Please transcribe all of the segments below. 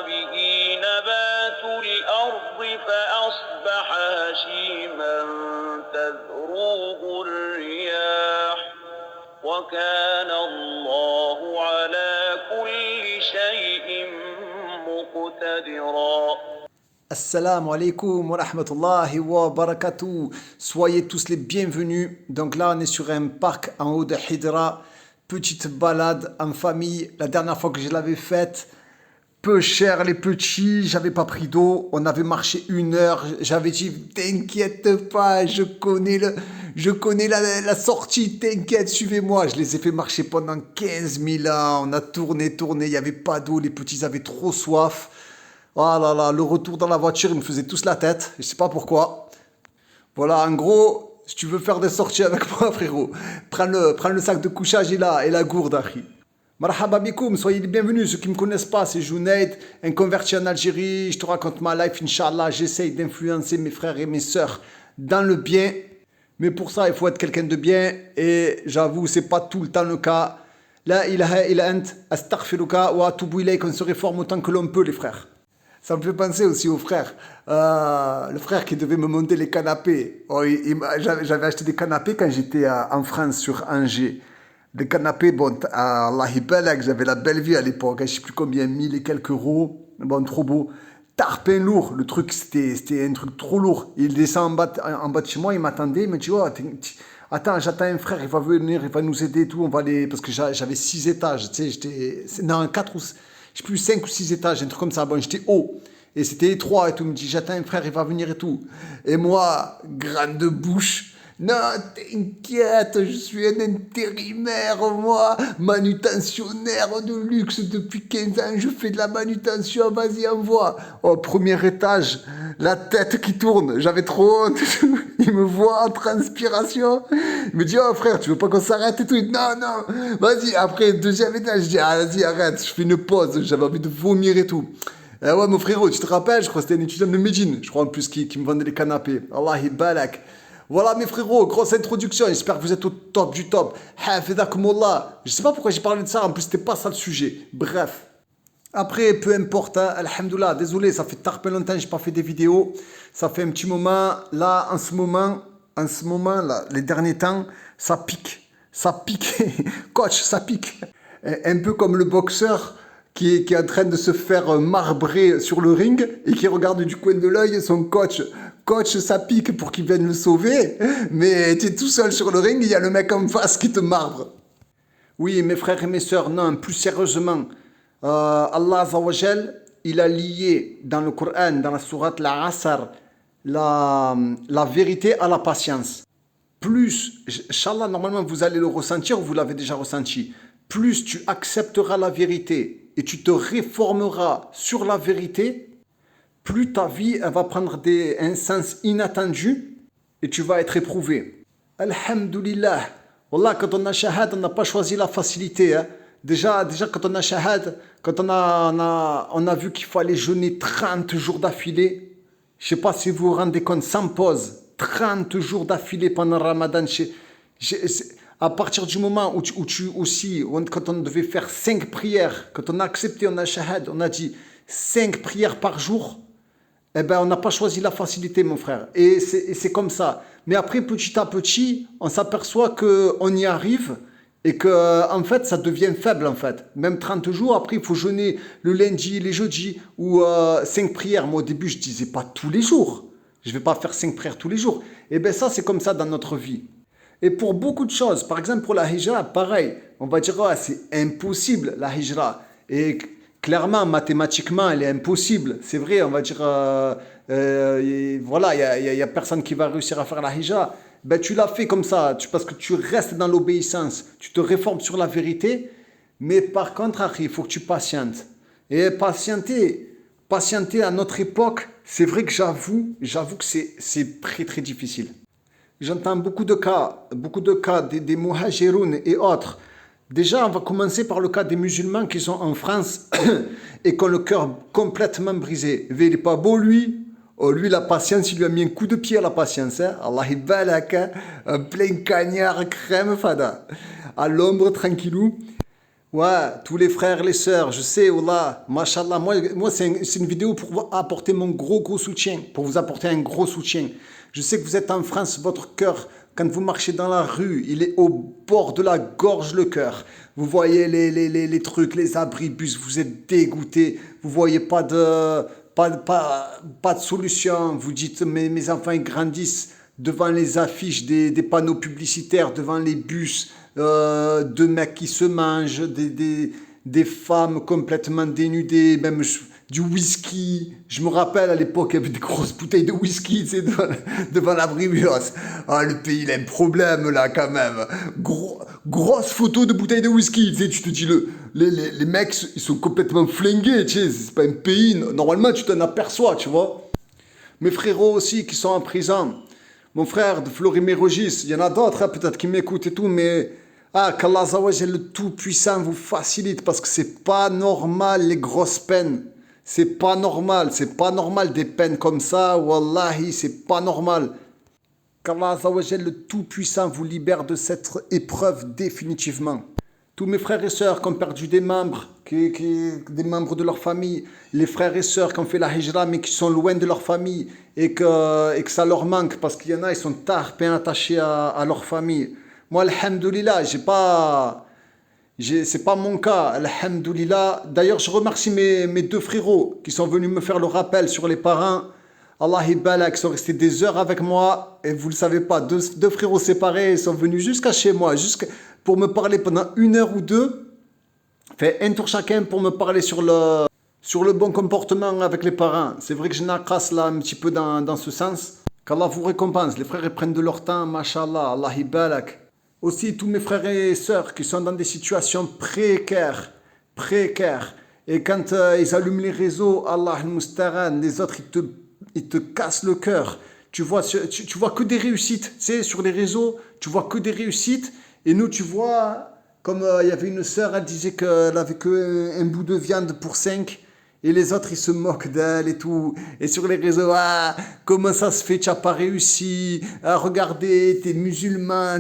به نبات الأرض فأصبح هشيما تذروه الرياح وكان الله على كل شيء مقتدرا. Assalamu alaikum wa rahmatullahi wa barakatuh. Soyez tous les bienvenus. Donc là, on est sur un parc en haut de Hydra. Petite balade en famille. La dernière fois que je l'avais faite, peu cher les petits, j'avais pas pris d'eau. On avait marché 1 heure. J'avais dit, t'inquiète pas, je connais la sortie, t'inquiète, suivez-moi. Je les ai fait marcher pendant 15 000 ans. On a tourné. Il n'y avait pas d'eau. Les petits avaient trop soif. Oh là là, le retour dans la voiture, il me faisait tous la tête. Je sais pas pourquoi. Voilà, en gros, si tu veux faire des sorties avec moi, frérot, prends le sac de couchage et la gourde, Akhi. Marhaba bikoum, soyez les bienvenus. Ceux qui ne me connaissent pas, c'est Junaid, un converti en Algérie. Je te raconte ma life, Inch'Allah. J'essaye d'influencer mes frères et mes sœurs dans le bien. Mais pour ça, il faut être quelqu'un de bien. Et j'avoue, c'est pas tout le temps le cas. La ilaha illa ant, astaghfiruka wa atubu ilayk. On se réforme autant que l'on peut, les frères. Ça me fait penser aussi au frère. Le frère qui devait me monter les canapés. Oh, j'avais acheté des canapés quand j'étais en France, sur Angers. Des canapés, bon, Allah balag, j'avais la belle vie à l'époque. Je ne sais plus combien, 1000 et quelques euros. Bon, trop beau. Tarpin lourd. Le truc, c'était un truc trop lourd. Il descend en bas de chez moi, il m'attendait. Il me dit, oh, attends, j'attends un frère, il va venir, il va nous aider et tout. On va aller... Parce que j'avais 6 étages. Tu sais, j'étais... Non, 4 ou... Je sais plus, 5 ou 6 étages, un truc comme ça. Bon, j'étais haut. Et c'était étroit et tout. Il me dit, j'attends un frère, il va venir et tout. Et moi, grande bouche. Non, t'inquiète, je suis un intérimaire, moi. Manutentionnaire de luxe depuis 15 ans. Je fais de la manutention, vas-y, envoie. Au premier étage, la tête qui tourne. J'avais trop honte. Il me voit en transpiration. Il me dit, oh frère, tu veux pas qu'on s'arrête et tout? Non, vas-y. Après, deuxième étage, je dis, ah, vas-y, arrête. Je fais une pause. J'avais envie de vomir et tout. Ouais, mon frérot, tu te rappelles? Je crois que c'était un étudiant de Médine. Je crois en plus qui me vendait les canapés. Allah balak. Voilà mes frérots, grosse introduction, j'espère que vous êtes au top du top. Hafidakumullah. Je sais pas pourquoi j'ai parlé de ça, en plus c'était pas ça le sujet. Bref. Après, peu importe, hein, alhamdoulilah, désolé, ça fait tard longtemps que j'ai pas fait des vidéos. Ça fait un petit moment, là, en ce moment, là, les derniers temps, ça pique. Ça pique. Coach, ça pique. Un peu comme le boxeur qui est en train de se faire marbrer sur le ring et qui regarde du coin de l'œil son coach. Coach, ça pique pour qu'il vienne le sauver, mais tu es tout seul sur le ring, il y a le mec en face qui te marbre. Oui, mes frères et mes sœurs, non, plus sérieusement, Allah Azawajal, il a lié dans le Coran, dans la sourate La Asr, la vérité à la patience. Plus, Inch'Allah, normalement vous allez le ressentir, vous l'avez déjà ressenti, plus tu accepteras la vérité et tu te réformeras sur la vérité, plus ta vie elle va prendre un sens inattendu et tu vas être éprouvé. Alhamdulillah. Wallah, quand on a shahad, on n'a pas choisi la facilité. Hein. Déjà, quand on a shahad, quand on a vu qu'il fallait jeûner 30 jours d'affilée, je ne sais pas si vous vous rendez compte, sans pause, 30 jours d'affilée pendant le Ramadan. À partir du moment où quand on devait faire 5 prières, quand on a accepté, on a shahad, on a dit 5 prières par jour, eh ben, on n'a pas choisi la facilité, mon frère. Et c'est comme ça. Mais après, petit à petit, on s'aperçoit qu'on y arrive et que, en fait, ça devient faible, en fait. Même 30 jours, après, il faut jeûner le lundi, les jeudis, ou 5 prières. Moi, au début, je disais pas tous les jours. Je vais pas faire 5 prières tous les jours. Et bien, ça, c'est comme ça dans notre vie. Et pour beaucoup de choses, par exemple, pour la hijra, pareil. On va dire, ah, c'est impossible, la hijra. Et clairement, mathématiquement, elle est impossible. C'est vrai, on va dire, voilà, il y a personne qui va réussir à faire la hijra. Ben, tu l'as fait comme ça, parce que tu restes dans l'obéissance. Tu te réformes sur la vérité. Mais par contre, il faut que tu patientes. Et patienter à notre époque, c'est vrai que j'avoue que c'est très, très difficile. J'entends beaucoup de cas des muhajiroun et autres. Déjà, on va commencer par le cas des musulmans qui sont en France et qui ont le cœur complètement brisé. Il n'est pas beau, lui. Oh, lui, la patience, il lui a mis un coup de pied à la patience. Hein. Allah balak, un plein cagnard, crème fada. À l'ombre, tranquillou. Ouais, tous les frères, les sœurs, je sais, Wallah, mashallah, moi c'est une vidéo pour vous apporter mon gros soutien, pour vous apporter un gros soutien. Je sais que vous êtes en France, votre cœur, quand vous marchez dans la rue, il est au bord de la gorge, le cœur. Vous voyez les trucs, les abribus, vous êtes dégoûtés, vous voyez pas de solution. Vous dites, mes enfants, ils grandissent devant les affiches des panneaux publicitaires, devant les bus, de mecs qui se mangent, des femmes complètement dénudées, même du whisky. Je me rappelle à l'époque, il y avait des grosses bouteilles de whisky, tu sais, devant l'abribus. Ah, le pays, il a un problème là quand même. Grosse photo de bouteilles de whisky, tu sais, tu te dis, les mecs, ils sont complètement flingués, tu sais, c'est pas un pays. Normalement, tu t'en aperçois, tu vois. Mes frérots aussi qui sont en prison. Mon frère de Florimérogis, il y en a d'autres hein, peut-être qui m'écoutent et tout, mais qu'Allah Azawajal, le Tout-Puissant vous facilite parce que c'est pas normal les grosses peines. C'est pas normal des peines comme ça, wallahi, c'est pas normal. Qu'Allah Azawajal, le Tout-Puissant vous libère de cette épreuve définitivement. Tous mes frères et sœurs qui ont perdu des membres, des membres de leur famille, les frères et sœurs qui ont fait la hijra mais qui sont loin de leur famille et que ça leur manque parce qu'il y en a, ils sont tard bien attachés à leur famille. Moi, alhamdoulilah, c'est pas mon cas, alhamdoulilah. D'ailleurs, je remercie mes deux frérots qui sont venus me faire le rappel sur les parents. Allah Ibalak, ils sont restés des heures avec moi et vous le savez pas, deux frérots séparés, ils sont venus jusqu'à chez moi, pour me parler pendant 1 heure ou 2. Fait un tour chacun pour me parler sur le bon comportement avec les parents. C'est vrai que je n'accrasse là un petit peu dans ce sens. Qu'Allah vous récompense. Les frères ils prennent de leur temps, mashallah, Allah Ibalak. Aussi tous mes frères et sœurs qui sont dans des situations précaires. Et quand ils allument les réseaux, Allah al-Mustaran, les autres ils te cassent le cœur. Tu vois que des réussites. Tu sais, sur les réseaux, tu vois que des réussites. Et nous, tu vois, comme il y avait une sœur, elle disait qu'elle avait qu'un bout de viande pour 5. Et les autres, ils se moquent d'elle et tout. Et sur les réseaux, comment ça se fait, tu n'as pas réussi. Regardez, t'es musulman,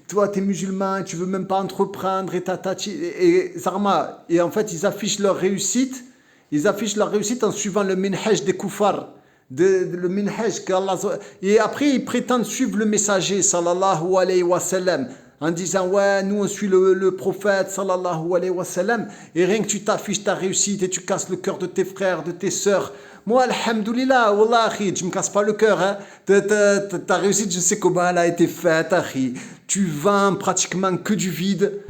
toi, t'es musulman, tu veux même pas entreprendre. Et Zarma. Et en fait, ils affichent leur réussite. Ils affichent leur réussite en suivant le minhaj des koufars. Le minhaj qu'Allah. Et après, ils prétendent suivre le messager, sallallahu alayhi wa sallam. En disant, ouais, nous on suit le prophète, sallallahu alayhi wa sallam, et rien que tu t'affiches ta réussite et tu casses le cœur de tes frères, de tes sœurs. Moi, alhamdoulilah, wallah, akhi, je me casse pas le cœur, hein. Ta réussite, je sais comment elle a été faite, akhi. Tu vends pratiquement que du vide.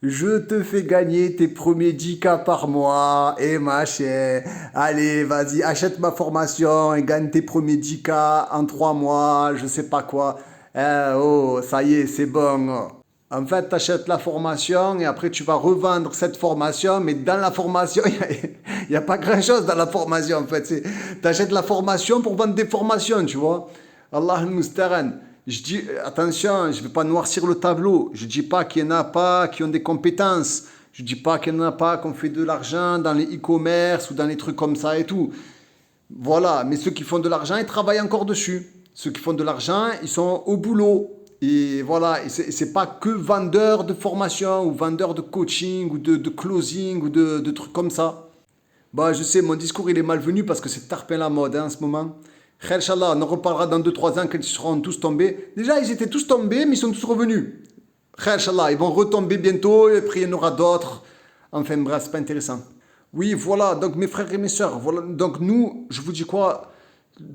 Je te fais gagner tes premiers 10K par mois. Et ma chère, allez, vas-y, achète ma formation et gagne tes premiers 10K en 3 mois, je sais pas quoi. Oh, ça y est, c'est bon. En fait, tu achètes la formation et après tu vas revendre cette formation, mais dans la formation, il n'y a pas grand-chose dans la formation en fait. Tu achètes la formation pour vendre des formations, tu vois. Allah al-Mustaran. Je dis, attention, je ne vais pas noircir le tableau. Je ne dis pas qu'il n'y en a pas qui ont des compétences. Je ne dis pas qu'il n'y en a pas qui ont fait de l'argent dans les e-commerce ou dans les trucs comme ça et tout. Voilà, mais ceux qui font de l'argent, ils travaillent encore dessus. Ceux qui font de l'argent, ils sont au boulot. Et voilà, c'est pas que vendeurs de formation ou vendeurs de coaching ou de closing ou de trucs comme ça. Bah, je sais, mon discours il est malvenu parce que c'est tarpin la mode hein, en ce moment. Khair, Inch'Allah, on en reparlera dans 2-3 ans quand ils seront tous tombés. Déjà, ils étaient tous tombés, mais ils sont tous revenus. Khair, Inch'Allah, ils vont retomber bientôt et après il y en aura d'autres. Enfin bref, c'est pas intéressant. Oui, voilà, donc mes frères et mes sœurs, voilà, donc nous, je vous dis quoi,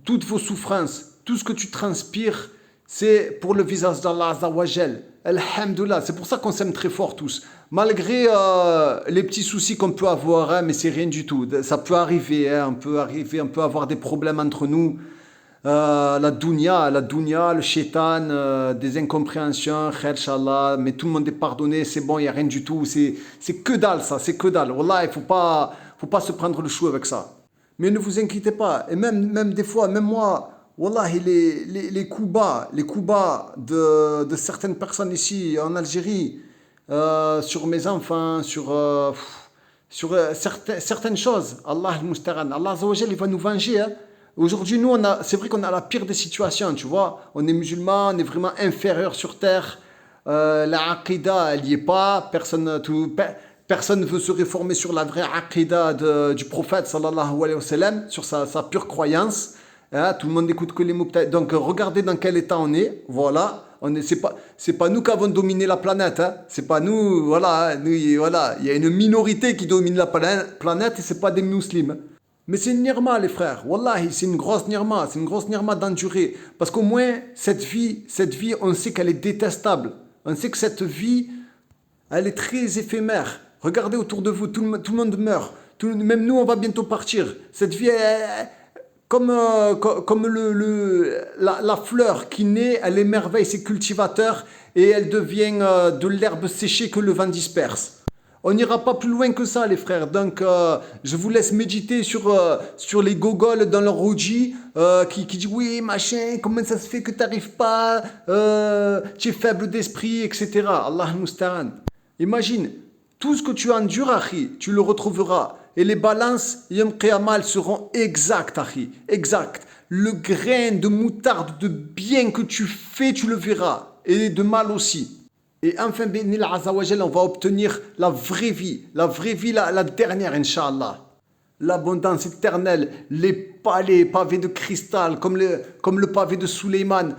toutes vos souffrances, tout ce que tu transpires, c'est pour le visage d'Allah Azawajal. Alhamdoulilah, c'est pour ça qu'on s'aime très fort tous. Malgré les petits soucis qu'on peut avoir, hein, mais c'est rien du tout. Ça peut arriver, hein, on peut avoir des problèmes entre nous. La dunya, le shaitan, des incompréhensions, khair shallah, mais tout le monde est pardonné, c'est bon, il n'y a rien du tout. C'est que dalle ça, c'est que dalle. Wallah, il faut pas se prendre le chou avec ça. Mais ne vous inquiétez pas, et même des fois, même moi, wallah, les coups bas de certaines personnes ici en Algérie, sur mes enfants, sur certaines choses, Allah al-Mustaran, Allah Azawajal, il va nous venger. Hein. Aujourd'hui, nous, c'est vrai qu'on a la pire des situations, tu vois. On est musulmans, on est vraiment inférieur sur terre. La aqidah, elle n'y est pas. Personne ne veut se réformer sur la vraie aqidah du prophète sallallahu alayhi wa sallam, sur sa pure croyance. Hein, tout le monde n'écoute que les mubtadi'. Donc regardez dans quel état on est. Voilà. C'est pas nous qui avons dominé la planète. Hein. C'est pas nous. Voilà, voilà. Il y a une minorité qui domine la planète et c'est pas des musulmans. Mais c'est une nirma, les frères. Wallahi, c'est une grosse nirma. C'est une grosse nirma d'endurer. Parce qu'au moins, cette vie, on sait qu'elle est détestable. On sait que cette vie, elle est très éphémère. Regardez autour de vous, tout le monde meurt. Même nous, on va bientôt partir. Cette vie est comme la fleur qui naît, elle émerveille ses cultivateurs et elle devient de l'herbe séchée que le vent disperse. On n'ira pas plus loin que ça, les frères. Donc, je vous laisse méditer sur les gogoles dans leur roji qui dit oui, machin, comment ça se fait que tu n'arrives pas, tu es faible d'esprit, etc. Allah musta'an. Imagine, tout ce que tu endures, Akhi, tu le retrouveras. Et les balances, Yom Qiyamah, seront exactes, Akhi. Exact. Le grain de moutarde de bien que tu fais, tu le verras. Et de mal aussi. Et enfin, Bénil Azawajal, on va obtenir la vraie vie, la dernière, Inch'Allah. L'abondance éternelle, les palais pavés de cristal, comme le pavé de Suleiman.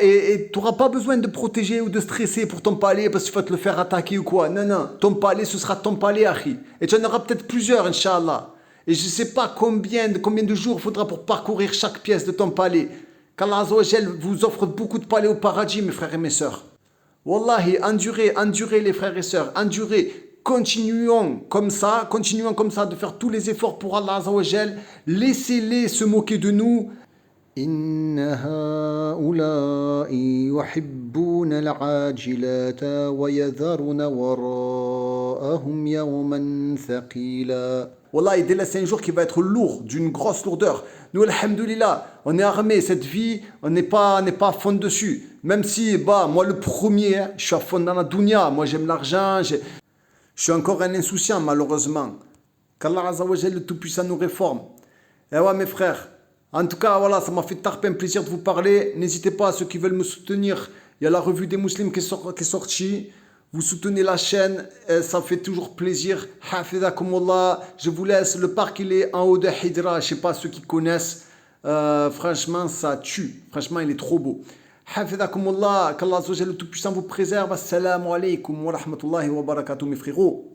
Et tu n'auras pas besoin de protéger ou de stresser pour ton palais parce que tu vas te le faire attaquer ou quoi. Non, ton palais, ce sera ton palais, Akhi. Et tu en auras peut-être plusieurs, Inch'Allah. Et je ne sais pas combien de jours il faudra pour parcourir chaque pièce de ton palais. Qu'Allah Azawajal vous offre beaucoup de palais au paradis, mes frères et mes sœurs. Wallahi, endurez les frères et sœurs, endurez. Continuons comme ça de faire tous les efforts pour Allah Azawajal. Laissez-les se moquer de nous. Inna ha'ula'i yuhibbuna al-'ajilata wa yadharuna wara'ahum yawman thaqila. Wallahi, dès là, c'est un jour qui va être lourd, d'une grosse lourdeur. Nous, alhamdoulilah, on est armé, cette vie, on n'est pas à fond dessus. Même si, moi le premier, hein, je suis à fond dans la dunya, moi j'aime l'argent, je suis encore un insouciant malheureusement. Qu'Allah Azawajal, le Tout-Puissant, nous réforme. Et ouais mes frères, en tout cas voilà, ça m'a fait un plaisir de vous parler. N'hésitez pas à ceux qui veulent me soutenir. Il y a la revue des musulmans qui est sortie. Vous soutenez la chaîne, ça fait toujours plaisir. Hafizakumullah, je vous laisse. Le parc il est en haut de Hidra, je ne sais pas ceux qui connaissent. Franchement ça tue, franchement il est trop beau. Hafizakumullah, qu'Allah Azza wa Jalla le Tout-Puissant vous préserve. Assalamu alaikum wa rahmatullahi wa barakatuh mes frérots.